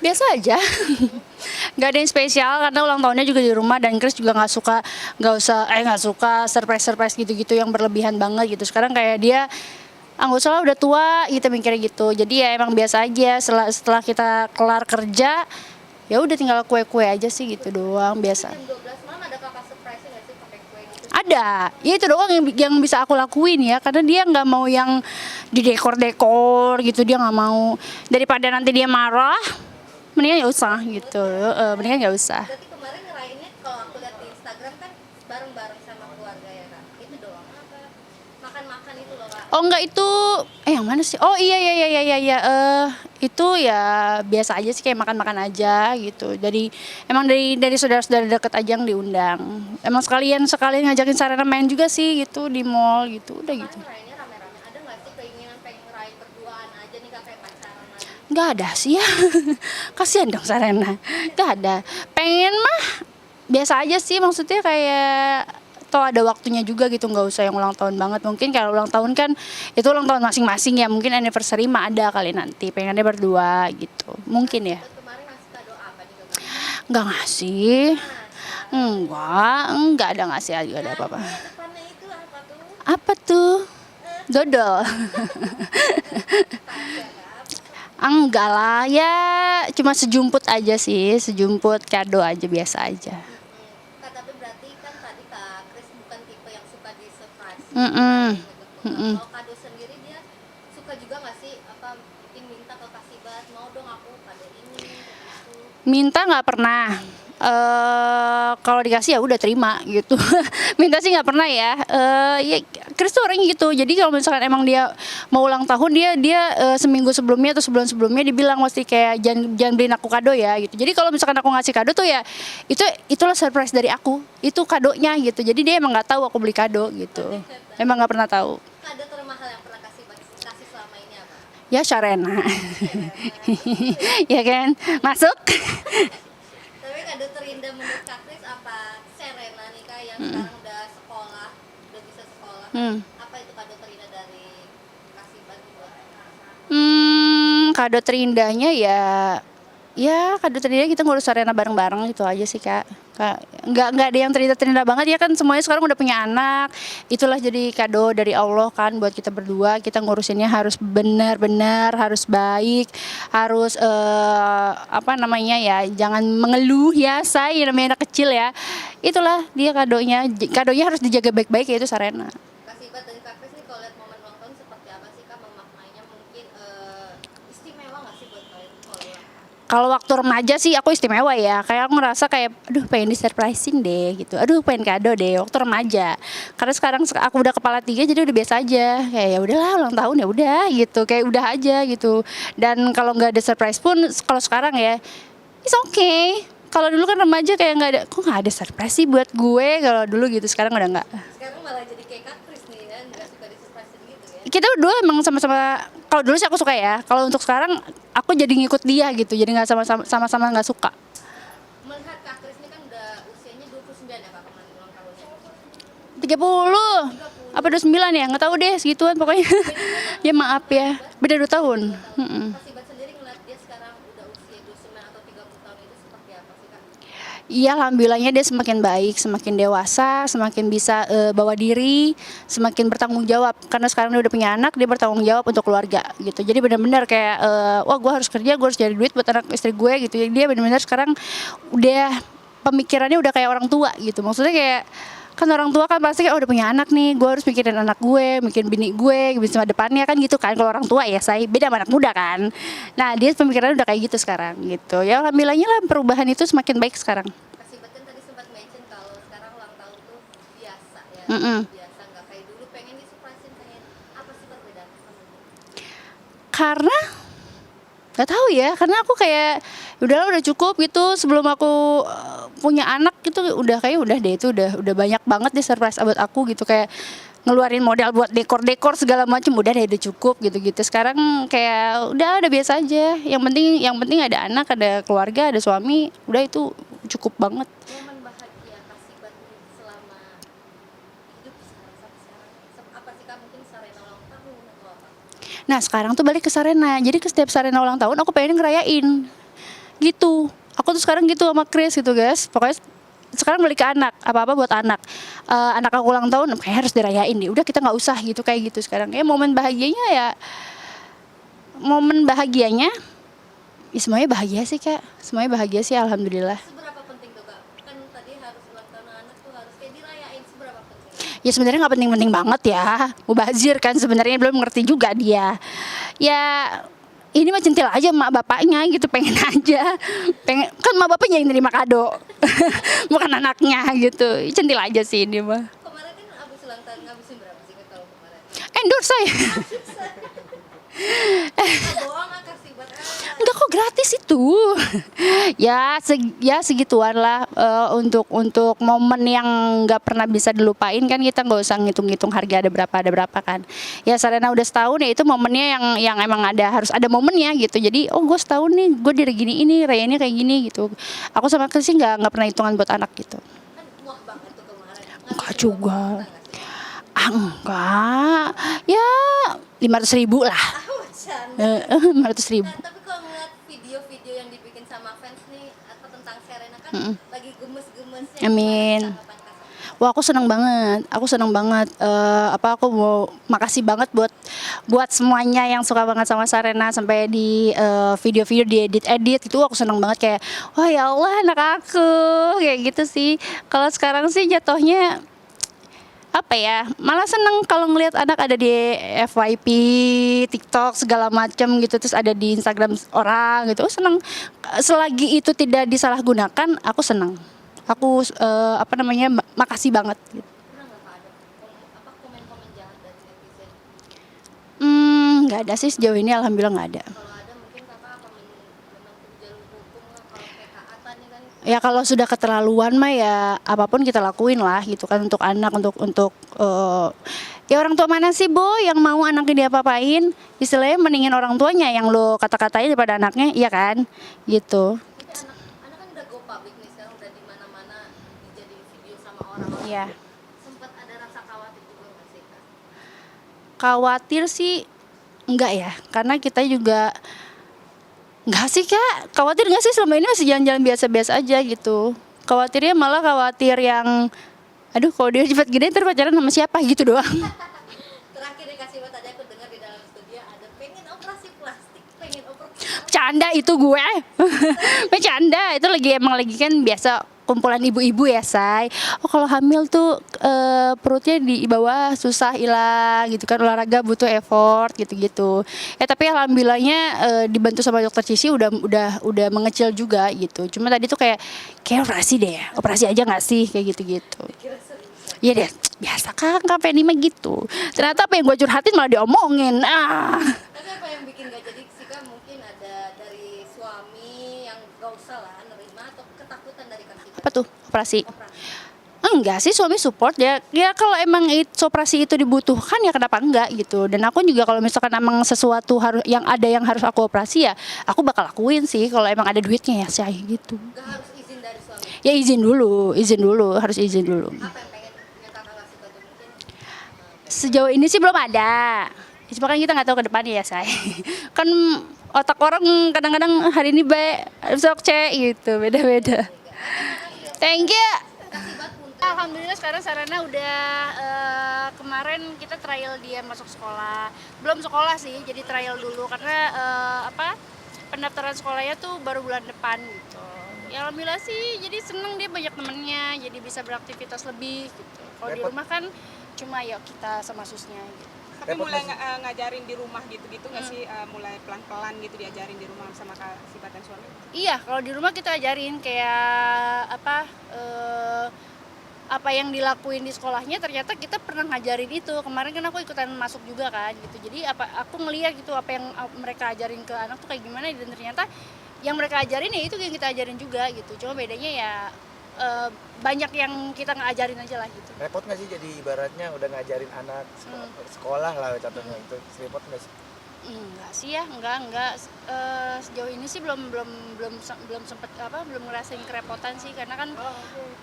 Biasa aja. Nggak ada yang spesial karena ulang tahunnya juga di rumah dan Chris juga nggak suka surprise gitu-gitu yang berlebihan banget gitu. Sekarang kayak dia nggak usah lah udah tua kita mikirnya gitu. Jadi ya emang biasa aja setelah kita kelar kerja ya udah tinggal kue-kue aja sih gitu doang biasa. Jam 12 malam ada kakak surprise nggak sih pakai kue gitu? Ada, ya itu doang yang bisa aku lakuin ya karena dia nggak mau yang di dekor-dekor gitu, dia nggak mau, daripada nanti dia marah mendingan nggak usah gitu. Mendingan nggak usah. Berarti kemarin ngerayainnya kalau aku lihat di Instagram kan bareng-bareng sama keluarga ya kak. Itu doang apa? Makan-makan itu loh kak. Oh enggak itu, yang mana sih? Oh iya iya iya iya iya, itu ya biasa aja sih kayak makan-makan aja gitu. Emang dari saudara-saudara deket aja yang diundang. Emang sekalian ngajakin Sarana main juga sih gitu di mall gitu, udah Kemarin gitu. ngerayainnya rame-rame. Ada nggak sih keinginan pengen ngerayain berduaan aja nih kak kayak pacaran lagi? Nggak ada sih ya. Kasihan dong Sarana. Nggak ada. Pengen mah biasa aja sih, maksudnya kayak toh ada waktunya juga gitu, nggak usah yang ulang tahun banget. Mungkin kalau ulang tahun kan itu ulang tahun masing-masing ya, mungkin anniversary mah ada kali nanti pengennya berdua gitu mungkin ya. Buat kemarin ngasih kado apa nih kak? Nggak ngasih. Enggak ada ngasih aja, ada apa-apa. Nah, depannya itu apa tuh? Apa tuh? Dodol. Enggak lah ya, cuma sejumput aja sih, sejumput kado aja biasa aja. Kak, tapi berarti kan tadi kak Chris bukan tipe yang suka di surprise. Mm-mm. Mm-mm. Kalau kado sendiri dia suka juga nggak sih apa mungkin minta ke kasibat mau dong aku kado ini gitu. Minta nggak pernah. Kalau dikasih ya udah terima gitu. Minta sih nggak pernah ya. Ya Chris tuh orang gitu. Jadi kalau misalkan emang dia mau ulang tahun, dia seminggu sebelumnya atau sebulan sebelumnya dibilang mesti kayak jangan beliin aku kado ya gitu. Jadi kalau misalkan aku ngasih kado tuh ya itulah surprise dari aku. Itu kadonya gitu. Jadi dia emang nggak tahu aku beli kado gitu. Emang nggak pernah tahu. Kado termahal yang pernah kasih selama ini apa? Ya Sharena. Ya kan? Masuk. Tapi kado terindah menurut kak Chris apa? Serena nih kak yang sekarang udah sekolah, udah bisa sekolah. Hmm. Apa itu kado terindah dari kasibat buat? Kado terindahnya ya kado terindahnya kita ngurus arena bareng-bareng gitu aja sih kak. Nggak ada yang terindah banget ya kan, semuanya sekarang udah punya anak. Itulah jadi kado dari Allah kan buat kita berdua. Kita ngurusinnya harus benar-benar, harus baik, harus apa namanya ya, jangan mengeluh ya say, namanya anak kecil ya. Itulah dia kadonya harus dijaga baik-baik, yaitu Sarena. Kasibat dari kak Chris nih kalau lihat momen ulang tahun seperti apa sih kak memaknainya mungkin istimewa nggak sih buat kalian kalau ulang tahun? Kalau waktu remaja sih aku istimewa ya, kayak aku ngerasa kayak aduh pengen di surprising deh gitu, aduh pengen kado deh waktu remaja. Karena sekarang aku udah kepala 3 jadi udah biasa aja, kayak ya udahlah ulang tahun ya udah gitu, kayak udah aja gitu. Dan kalau nggak ada surprise pun kalau sekarang ya it's okay. Kalau dulu kan remaja kayak kok nggak ada surprise sih buat gue kalau dulu gitu, sekarang udah nggak. Sekarang malah jadi kayak kak Chris nih ya nggak suka di surprise gitu ya. Kita berdua emang sama-sama, kalau dulu sih aku suka ya, kalau untuk sekarang aku jadi ngikut dia gitu, jadi nggak sama-sama nggak suka. Melihat kak Chris ini kan udah usianya 29 ya kak kemarin ulang tahunnya. 30 apa 29 ya, nggak tahu deh segituan pokoknya. Ya maaf ya, beda 2 tahun. Kasibat sendiri ngeliat dia sekarang udah usia 29 atau 30 tahun itu seperti apa sih kak? Iya, alhamdulillahnya dia semakin baik, semakin dewasa, semakin bisa bawa diri, semakin bertanggung jawab. Karena sekarang dia udah punya anak, dia bertanggung jawab untuk keluarga gitu. Jadi benar-benar kayak wah gue harus kerja, gue harus cari duit buat anak istri gue gitu. Jadi dia benar-benar sekarang udah pemikirannya udah kayak orang tua gitu. Maksudnya kayak kan orang tua kan pasti kayak udah punya anak nih, gue harus mikirin anak gue, mikirin bini gue, bisa depannya kan gitu kan. Kalau orang tua ya saya beda sama anak muda kan. Nah dia pemikirannya udah kayak gitu sekarang gitu. Ya alhamdulillahnya lah perubahan itu semakin baik sekarang. Kasibat kan tadi sempat mention kalau sekarang ulang tahun tuh biasa ya. Mm-mm. Biasa nggak kayak dulu pengen disurprisein pengen apa sih perbedaannya sama dulu? Karena nggak tahu ya, karena aku kayak udahlah udah cukup gitu, sebelum aku punya anak gitu udah deh, itu udah banyak banget deh surprise buat aku gitu, kayak ngeluarin modal buat dekor segala macam, udah deh udah cukup gitu. Sekarang kayak udah biasa aja, yang penting ada anak, ada keluarga, ada suami, udah itu cukup banget. Momen bahagia Kasibat nih selama hidup sekarang sampai sekarang apa sih kak mungkin Sarena ulang tahun atau apa? Nah sekarang tuh balik ke Sarena, jadi ke setiap Sarena ulang tahun aku pengen ngerayain gitu. Aku tuh sekarang gitu sama Chris gitu guys. Pokoknya sekarang balik ke anak, apa-apa buat anak. Anak aku ulang tahun, kayak harus dirayain deh. Udah kita nggak usah gitu kayak gitu sekarang. Momen bahagianya ya, momen bahagianya, ya semuanya bahagia sih kak. Semuanya bahagia sih, alhamdulillah. Seberapa penting tuh kak? Kan tadi harus ulang tahun anak tuh harus kayak dirayain, seberapa penting? Ya sebenarnya nggak penting-penting banget ya. Mubazir kan sebenarnya, belum ngerti juga dia. Ya ini mah centil aja emak bapaknya gitu, pengen aja. Pengen kan emak bapaknya yang nerima kado. Bukan anaknya gitu. Centil aja sih ini mah. Kemarin kan abis ulang tahun ngabisin berapa sih kak kalau kemarin? Endorse saya. Bohong ah, kasih buat Enggak kok, gratis itu. Ya segituan lah, untuk momen yang nggak pernah bisa dilupain kan, kita nggak usah ngitung-ngitung harga ada berapa kan. Ya Sarena udah setahun ya, itu momennya yang emang harus ada momennya gitu. Jadi gue setahun nih, gue diri gini ini, rayainnya kayak gini gitu. Aku sama Chris sih nggak pernah hitungan buat anak gitu. kan muah banget tuh kemarin. Enggak juga. Enggak. Ya 500.000 lah. Bercanda. 500.000. Nah, tapi kalau ngeliat video-video yang dibikin sama fans nih apa tentang Serena kan lagi gemes-gemesnya. Amin. Gimana tanggapan Kak? Wah aku senang banget, aku mau makasih banget buat semuanya yang suka banget sama Sarena, sampai di video-video diedit itu aku senang banget, kayak wah ya Allah anak aku kayak gitu sih. Kalau sekarang sih jatuhnya apa ya, malah seneng kalau ngelihat anak ada di FYP, TikTok segala macam gitu, terus ada di Instagram orang gitu. Oh, seneng. Selagi itu tidak disalahgunakan, aku seneng. Aku makasih banget gitu. Pernah nggak Kak ada komen-komen jahat dari netizen? Nggak ada sih sejauh ini, alhamdulillah nggak ada. Kalau ada mungkin kakak akan menempuh jalur hukum lah, kalau kayak Kak Ata nih kan. Ya kalau sudah keterlaluan mah ya apapun kita lakuin lah gitu kan, untuk anak, untuk ya orang tua mana sih Bu yang mau anaknya diapa-apain? Istilahnya mendingin orang tuanya yang lo kata-katain daripada anaknya, iya kan? Gitu. Tapi anak kan udah go public nih sekarang, udah di mana-mana dijadiin video sama orang-orang. Iya. Sempat ada rasa khawatir juga nggak sih Kak? Khawatir sih enggak ya, karena kita juga enggak sih kak, khawatir enggak sih, selama ini masih jalan-jalan biasa-biasa aja gitu. Khawatirnya malah khawatir yang aduh kalau dia cepat gede ntar pacaran sama siapa gitu doang. Terakhir dikasih buat tadi aku dengar di dalam studio ada pengen operasi plastik, pengen operasi. Bercanda itu gue. Bercanda itu emang lagi kan biasa kumpulan ibu-ibu ya say. Oh kalau hamil tuh perutnya di bawah susah hilang gitu kan, olahraga butuh effort gitu-gitu. Tapi alhamdulillahnya dibantu sama dokter Cici udah mengecil juga gitu. Cuma tadi tuh kayak operasi deh, operasi aja nggak sih kayak gitu-gitu. Iya deh, biasa kan KPN mah gitu. Ternyata apa yang gue curhatin malah diomongin. Tapi apa yang bikin gak jadi sih Kak? Mungkin ada dari suami yang gak usah lah nerima, atau ketakutan dari Kak Sika? Apa tuh operasi? Operasi. Enggak sih, suami support ya. Ya kalau emang operasi itu dibutuhkan ya kenapa enggak gitu. Dan aku juga kalau misalkan emang sesuatu yang harus aku operasi ya aku bakal lakuin sih kalau emang ada duitnya ya saya gitu. Gak harus izin dari suami. Ya izin dulu, harus izin dulu. Apa yang pengen yang Kakak gak suka tuh mungkin? Sejauh ini sih belum ada. Cuma kan kita nggak tahu ke depannya ya say. Kan otak orang kadang-kadang hari ini baik, besok C gitu, beda-beda. Thank you. Kasih banget punten. Alhamdulillah sekarang Sarana udah kemarin kita trial dia masuk sekolah. Belum sekolah sih, jadi trial dulu karena pendaftaran sekolahnya tuh baru bulan depan gitu. Ya alhamdulillah sih, jadi seneng dia banyak temennya, jadi bisa beraktivitas lebih gitu. Kalau di rumah kan cuma ya kita sama susnya gitu. Tapi mulai ngajarin di rumah gitu-gitu nggak sih, mulai pelan-pelan gitu diajarin di rumah sama Sibat dan suami? Iya, kalau di rumah kita ajarin kayak apa yang dilakuin di sekolahnya ternyata kita pernah ngajarin itu. Kemarin kan aku ikutan masuk juga kan gitu. Jadi aku ngeliat gitu apa yang mereka ajarin ke anak tuh kayak gimana, dan ternyata yang mereka ajarin ya itu yang kita ajarin juga gitu. Cuma bedanya ya banyak yang kita ngajarin aja lah gitu. Repot nggak sih jadi ibaratnya udah ngajarin anak sekolah lah contohnya, itu repot nggak sih? Enggak sih ya, enggak. Sejauh ini sih belum sempet belum ngerasain kerepotan sih, karena kan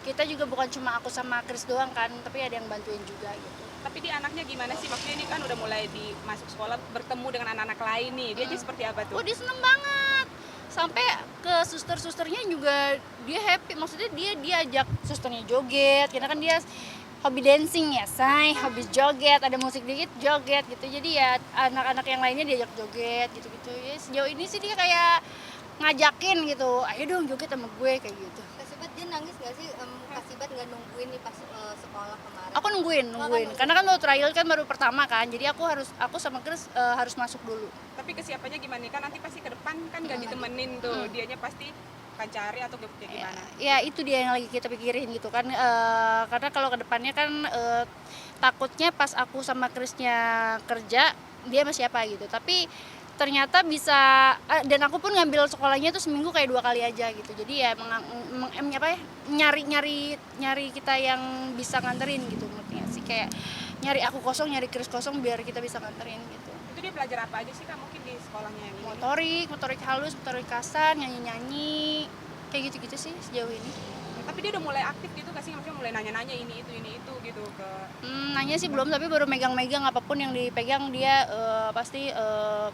kita juga bukan cuma aku sama Chris doang kan, tapi ada yang bantuin juga gitu. Tapi di anaknya gimana sih? Maksudnya ini kan udah mulai masuk sekolah, bertemu dengan anak-anak lain nih. Dia aja seperti apa tuh? Oh dia seneng banget. sampai ke suster-susternya juga dia happy, maksudnya dia ajak susternya joget karena kan dia hobi dancing ya, hobi joget, ada musik dikit joget gitu. Jadi ya anak-anak yang lainnya diajak joget gitu-gitu. Ya sejauh ini sih dia kayak ngajakin gitu, ayo dong joget sama gue kayak gitu. Kasibat dia nangis nggak sih? Kasibat nggak nungguin nih pas sekolah kemarin? Aku nungguin, karena kan mau trial kan baru pertama kan, jadi aku sama Chris harus masuk dulu. Tapi kesiapannya gimana nih? Kan nanti pasti ke depan kan nggak ditemenin tuh, dianya pasti akan cari atau kayak gimana? Ya itu dia yang lagi kita pikirin gitu kan, karena kalau ke depannya kan takutnya pas aku sama Chrisnya kerja dia masih apa gitu, tapi ternyata bisa, dan aku pun ngambil sekolahnya tuh seminggu kayak 2 kali aja gitu, jadi ya nyari kita yang bisa nganterin gitu, ngerti nggak sih, kayak nyari aku kosong, nyari Chris kosong biar kita bisa nganterin gitu. Itu dia belajar apa aja sih Kak mungkin di sekolahnya yang ini? Motorik halus, motorik kasar, nyanyi kayak gitu-gitu sih sejauh ini. Tapi dia udah mulai aktif gitu gak sih? Maksudnya mulai nanya-nanya ini itu gitu ke... Nanya sih belum, tapi baru megang-megang apapun yang dipegang dia pasti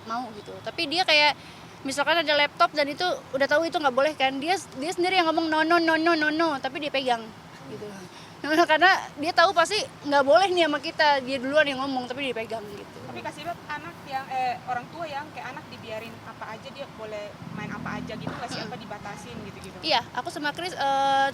mau gitu. Tapi dia kayak misalkan ada laptop dan itu udah tahu itu nggak boleh kan, dia sendiri yang ngomong no, tapi dia pegang gitu. Karena dia tahu pasti nggak boleh nih sama kita, dia duluan yang ngomong tapi dia pegang gitu. Tapi kasih lihat anak yang orang tua yang kayak anak dibiarin apa aja, dia boleh main apa aja gitu, kasih apa dibatasin gitu-gitu. Iya, aku sama Chris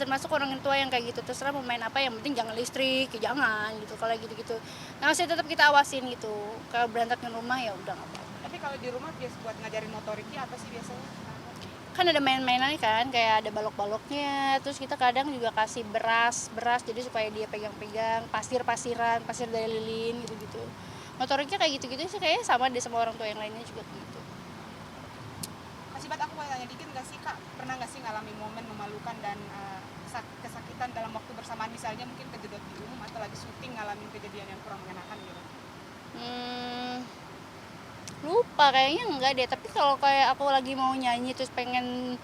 termasuk orang tua yang kayak gitu, terserah mau main apa, yang penting jangan listrik, jangan gitu, kalau gitu-gitu. Nah, masih tetap kita awasin gitu. Kalau berantakan rumah ya udah nggak apa-apa. Tapi kalau di rumah biasa buat ngajarin motoriknya apa sih biasanya? Kan ada main-mainan kan, kayak ada balok-baloknya, terus kita kadang juga kasih beras jadi supaya dia pegang-pegang, pasiran, pasir dari lilin gitu-gitu. Motoriknya kayak gitu-gitu sih, kayaknya sama deh sama orang tua yang lainnya juga gitu. Kasih bat, aku mau tanya dikit nggak sih Kak, pernah nggak sih ngalami momen memalukan dan kesakitan dalam waktu bersamaan, misalnya mungkin kejedot di umum atau lagi syuting ngalamin kejadian yang kurang mengenakan gitu? Lupa kayaknya enggak deh, tapi kalau kayak aku lagi mau nyanyi terus pengen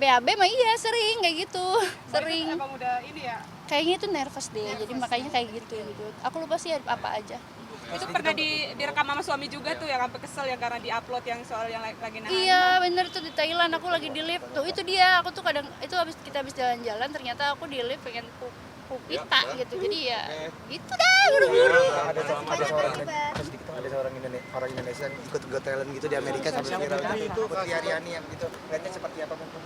BAB mah iya sering kayak gitu. Sering. Abang udah ini ya? Kayaknya itu nervous deh, jadi makanya kayak gitu. Aku lupa sih apa aja. Itu pernah direkam sama suami juga tuh yang sampai kesel ya karena diupload yang soal yang lagi nahan. Iya bener tuh, di Thailand aku lagi di lift tuh, itu dia, aku tuh kadang itu kita habis jalan-jalan ternyata aku di lift pengen pupita gitu, jadi ya gitu dah buru-buru. Ada seorang orang Indonesia yang ikut Got Talent gitu di Amerika sampai viral itu, Putri Aryani yang gitu. Lihatnya seperti apa mungkin?